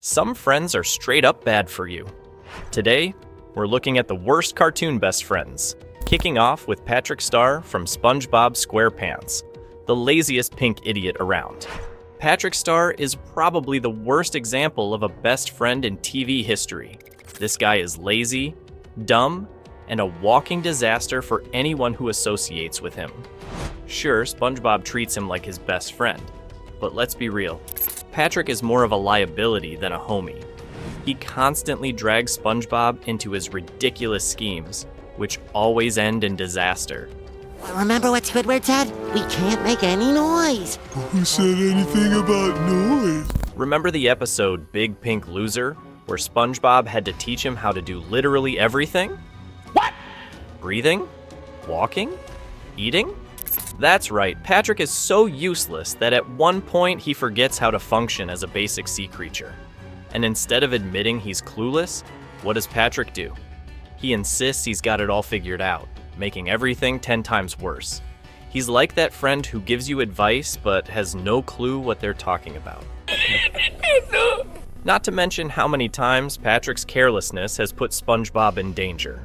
Some friends are straight up bad for you. Today, we're looking at the worst cartoon best friends, kicking off with Patrick Star from SpongeBob SquarePants, the laziest pink idiot around. Patrick Star is probably the worst example of a best friend in TV history. This guy is lazy, dumb, and a walking disaster for anyone who associates with him. Sure, SpongeBob treats him like his best friend, but let's be real. Patrick is more of a liability than a homie. He constantly drags SpongeBob into his ridiculous schemes, which always end in disaster. Remember what Squidward said? We can't make any noise. Who said anything about noise? Remember the episode Big Pink Loser, where SpongeBob had to teach him how to do literally everything? What? Breathing? Walking? Eating? That's right, Patrick is so useless that at one point he forgets how to function as a basic sea creature. And instead of admitting he's clueless, what does Patrick do? He insists he's got it all figured out, making everything 10 times worse. He's like that friend who gives you advice but has no clue what they're talking about. Not to mention how many times Patrick's carelessness has put SpongeBob in danger.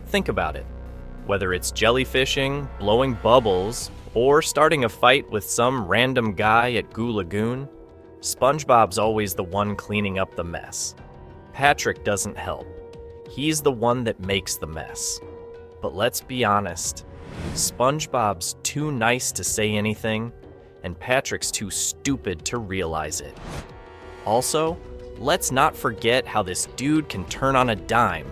Think about it. Whether it's jellyfishing, blowing bubbles, or starting a fight with some random guy at Goo Lagoon, SpongeBob's always the one cleaning up the mess. Patrick doesn't help. He's the one that makes the mess. But let's be honest, SpongeBob's too nice to say anything, and Patrick's too stupid to realize it. Also, let's not forget how this dude can turn on a dime.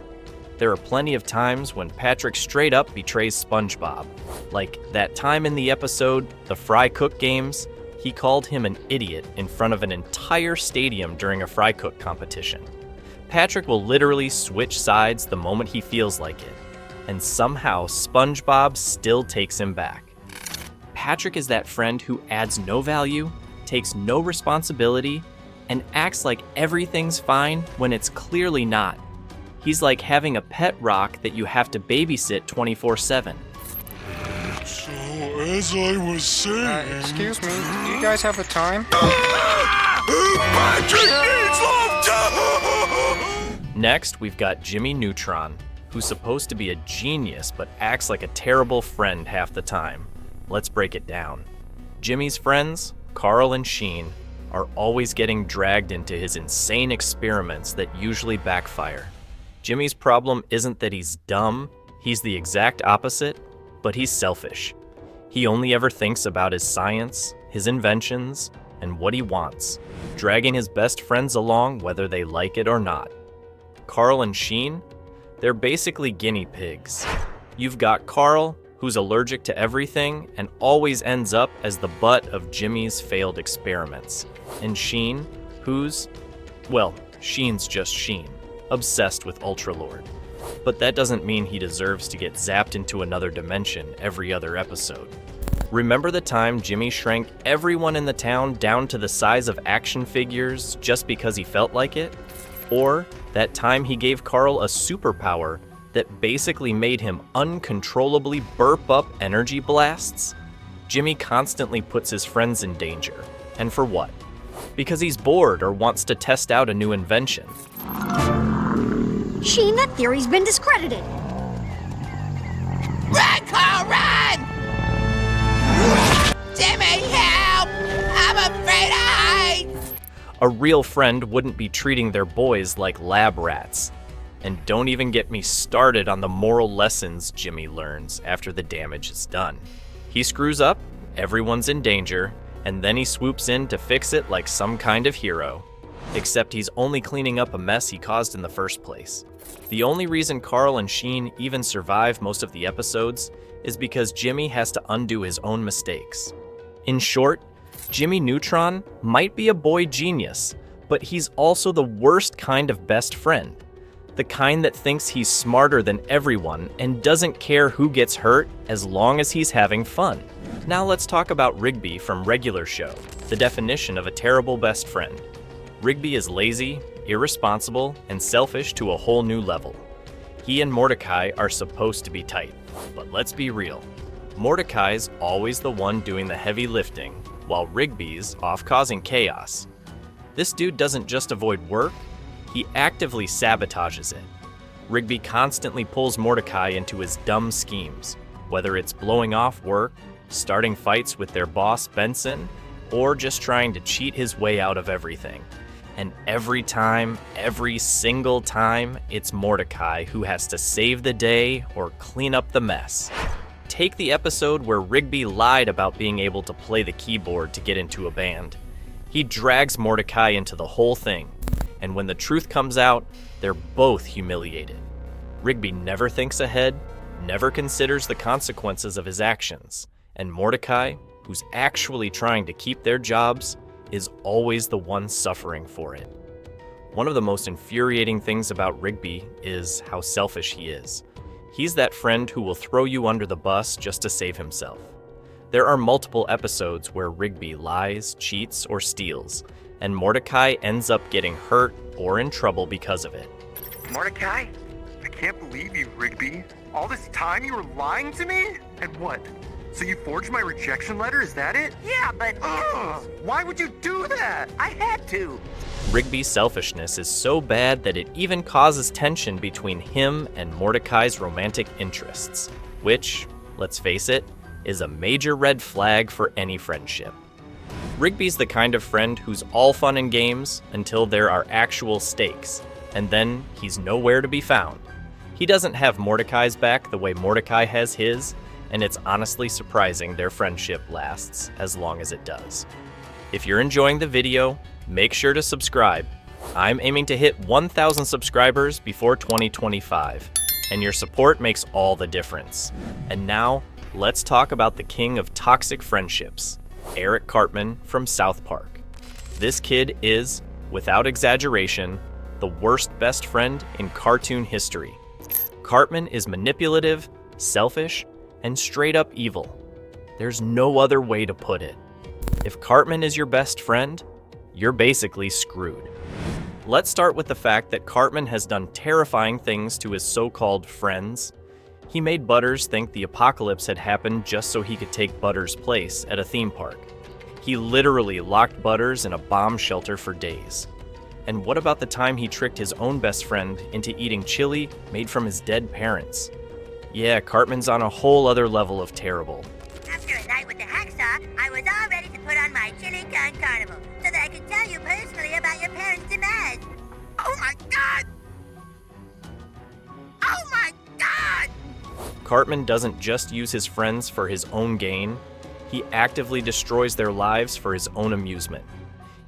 There are plenty of times when Patrick straight up betrays SpongeBob. Like that time in the episode, The Fry Cook Games, he called him an idiot in front of an entire stadium during a fry cook competition. Patrick will literally switch sides the moment he feels like it, and somehow SpongeBob still takes him back. Patrick is that friend who adds no value, takes no responsibility, and acts like everything's fine when it's clearly not. He's like having a pet rock that you have to babysit 24/7. So, as I was saying... Excuse me, do you guys have the time? Patrick needs love! Next, we've got Jimmy Neutron, who's supposed to be a genius but acts like a terrible friend half the time. Let's break it down. Jimmy's friends, Carl and Sheen, are always getting dragged into his insane experiments that usually backfire. Jimmy's problem isn't that he's dumb, he's the exact opposite, but he's selfish. He only ever thinks about his science, his inventions, and what he wants, dragging his best friends along whether they like it or not. Carl and Sheen, they're basically guinea pigs. You've got Carl, who's allergic to everything and always ends up as the butt of Jimmy's failed experiments. And Sheen, Sheen's just Sheen, obsessed with Ultralord. But that doesn't mean he deserves to get zapped into another dimension every other episode. Remember the time Jimmy shrank everyone in the town down to the size of action figures just because he felt like it? Or that time he gave Carl a superpower that basically made him uncontrollably burp up energy blasts? Jimmy constantly puts his friends in danger. And for what? Because he's bored or wants to test out a new invention. Sheen, that theory's been discredited. Run, Carl, run! Jimmy, help! I'm afraid of heights! A real friend wouldn't be treating their boys like lab rats. And don't even get me started on the moral lessons Jimmy learns after the damage is done. He screws up, everyone's in danger, and then he swoops in to fix it like some kind of hero. Except he's only cleaning up a mess he caused in the first place. The only reason Carl and Sheen even survive most of the episodes is because Jimmy has to undo his own mistakes. In short, Jimmy Neutron might be a boy genius, but he's also the worst kind of best friend. The kind that thinks he's smarter than everyone and doesn't care who gets hurt as long as he's having fun. Now let's talk about Rigby from Regular Show, the definition of a terrible best friend. Rigby is lazy, irresponsible, and selfish to a whole new level. He and Mordecai are supposed to be tight, but let's be real. Mordecai's always the one doing the heavy lifting, while Rigby's off causing chaos. This dude doesn't just avoid work, he actively sabotages it. Rigby constantly pulls Mordecai into his dumb schemes, whether it's blowing off work, starting fights with their boss Benson, or just trying to cheat his way out of everything. And every time, every single time, it's Mordecai who has to save the day or clean up the mess. Take the episode where Rigby lied about being able to play the keyboard to get into a band. He drags Mordecai into the whole thing, and when the truth comes out, they're both humiliated. Rigby never thinks ahead, never considers the consequences of his actions, and Mordecai, who's actually trying to keep their jobs, is always the one suffering for it. One of the most infuriating things about Rigby is how selfish he is. He's that friend who will throw you under the bus just to save himself. There are multiple episodes where Rigby lies, cheats, or steals, and Mordecai ends up getting hurt or in trouble because of it. Mordecai? I can't believe you, Rigby. All this time you were lying to me? And what? So you forged my rejection letter, is that it? Yeah, but... Why would you do that? I had to. Rigby's selfishness is so bad that it even causes tension between him and Mordecai's romantic interests, which, let's face it, is a major red flag for any friendship. Rigby's the kind of friend who's all fun and games until there are actual stakes, and then he's nowhere to be found. He doesn't have Mordecai's back the way Mordecai has his, and it's honestly surprising their friendship lasts as long as it does. If you're enjoying the video, make sure to subscribe. I'm aiming to hit 1,000 subscribers before 2025, and your support makes all the difference. And now, let's talk about the king of toxic friendships, Eric Cartman from South Park. This kid is, without exaggeration, the worst best friend in cartoon history. Cartman is manipulative, selfish, and straight up evil. There's no other way to put it. If Cartman is your best friend, you're basically screwed. Let's start with the fact that Cartman has done terrifying things to his so-called friends. He made Butters think the apocalypse had happened just so he could take Butters' place at a theme park. He literally locked Butters in a bomb shelter for days. And what about the time he tricked his own best friend into eating chili made from his dead parents? Yeah, Cartman's on a whole other level of terrible. After a night with the hacksaw, I was all ready to put on my chili gun carnival so that I could tell you personally about your parents' demise. Oh my God! Oh my God! Cartman doesn't just use his friends for his own gain, he actively destroys their lives for his own amusement.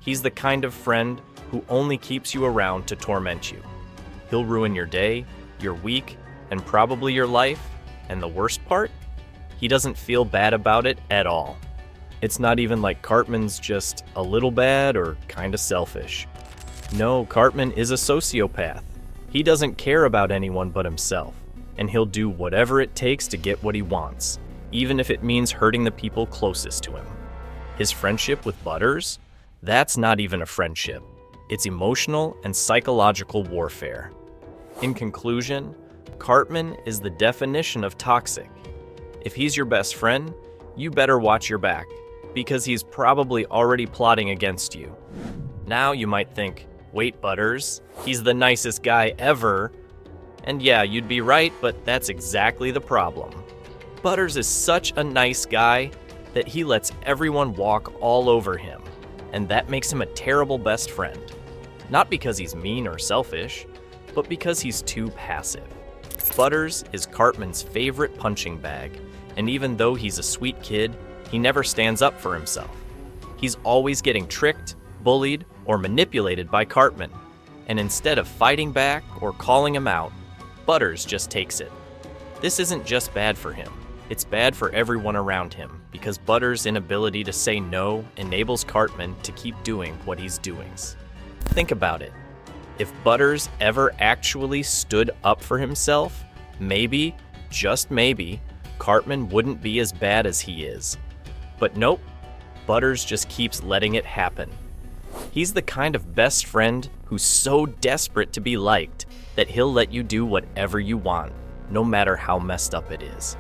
He's the kind of friend who only keeps you around to torment you. He'll ruin your day, your week, and probably your life, and the worst part? He doesn't feel bad about it at all. It's not even like Cartman's just a little bad or kinda selfish. No, Cartman is a sociopath. He doesn't care about anyone but himself, and he'll do whatever it takes to get what he wants, even if it means hurting the people closest to him. His friendship with Butters? That's not even a friendship. It's emotional and psychological warfare. In conclusion, Cartman is the definition of toxic. If he's your best friend, you better watch your back, because he's probably already plotting against you. Now you might think, wait, Butters, he's the nicest guy ever. And yeah, you'd be right, but that's exactly the problem. Butters is such a nice guy that he lets everyone walk all over him, and that makes him a terrible best friend. Not because he's mean or selfish, but because he's too passive. Butters is Cartman's favorite punching bag, and even though he's a sweet kid, he never stands up for himself. He's always getting tricked, bullied, or manipulated by Cartman, and instead of fighting back or calling him out, Butters just takes it. This isn't just bad for him, it's bad for everyone around him, because Butters' inability to say no enables Cartman to keep doing what he's doing. Think about it. If Butters ever actually stood up for himself, maybe, just maybe, Cartman wouldn't be as bad as he is. But nope, Butters just keeps letting it happen. He's the kind of best friend who's so desperate to be liked that he'll let you do whatever you want, no matter how messed up it is.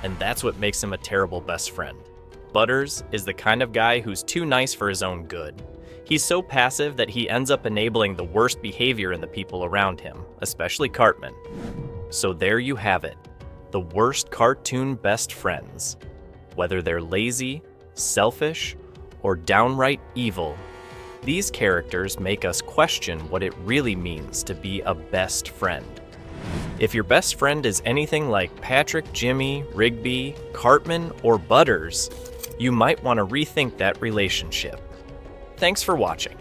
And that's what makes him a terrible best friend. Butters is the kind of guy who's too nice for his own good. He's so passive that he ends up enabling the worst behavior in the people around him, especially Cartman. So there you have it, the worst cartoon best friends. Whether they're lazy, selfish, or downright evil, these characters make us question what it really means to be a best friend. If your best friend is anything like Patrick, Jimmy, Rigby, Cartman, or Butters, you might want to rethink that relationship. Thanks for watching.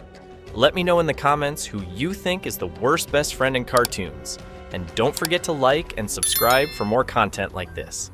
Let me know in the comments who you think is the worst best friend in cartoons. And don't forget to like and subscribe for more content like this.